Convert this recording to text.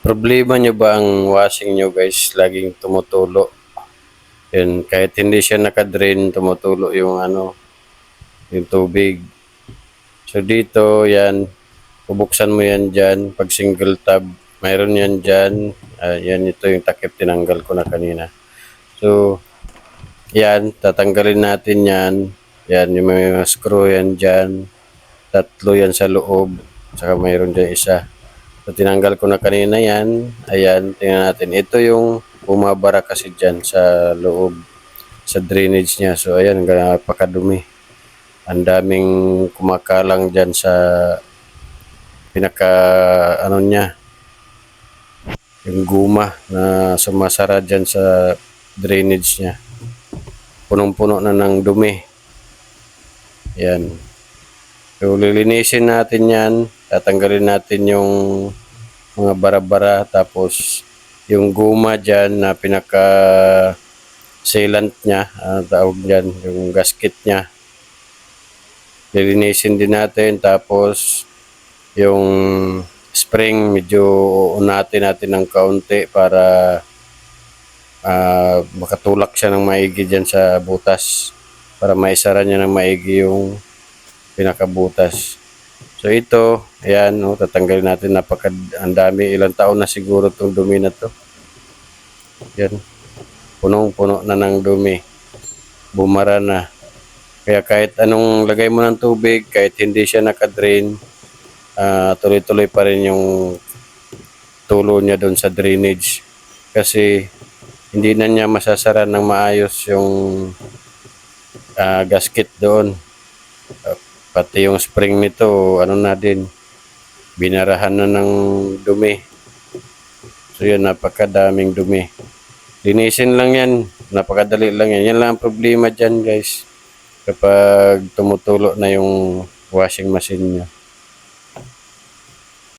Problema nyo ba ang washing nyo guys, laging tumutulo? Yun, kahit hindi siya nakadrain, tumutulo yung yung tubig. So dito, yan, bubuksan mo yan dyan, pag single tab, mayroon yan dyan. Yan, ito yung takip, tinanggal ko na kanina. So, yan, tatanggalin natin yan. Yan, yung mga screw yan dyan. Tatlo yan sa loob, saka mayroon dyan isa. So, tinanggal ko na kanina yan. Ayan, tingnan natin. Ito yung bumabara kasi dyan sa loob, sa drainage niya. So, ayan, napakadumi. Ang daming kumakalang dyan sa pinaka, niya, yung guma na sumasara dyan sa drainage niya. Punong-puno na ng dumi. Ayan. So, lilinisin natin yan. Tatanggalin natin yung mga bara-bara, tapos yung guma dyan na pinaka sealant niya, tawag dyan, yung gasket niya, lilinisin din natin. Tapos yung spring, medyo unatin natin ng kaunti para makatulak siya ng maigi dyan sa butas, para maisara niya ng maigi yung pinakabutas. So ito, ayan, tatanggalin natin. Ang dami, ilang taon na siguro itong dumi na to. Yan, punong-puno na ng dumi, bumara na. Kaya kahit anong lagay mo ng tubig, kahit hindi siya nakadrain, tuloy-tuloy pa rin yung tulo niya doon sa drainage. Kasi hindi na niya masasara ng maayos yung gasket doon. Pati yung spring nito, na din, binarahan na ng dumi. So yun, napakadaming dumi. Linisin lang yan, napakadali lang yan. Yan lang ang problema dyan guys, kapag tumutulo na yung washing machine nyo.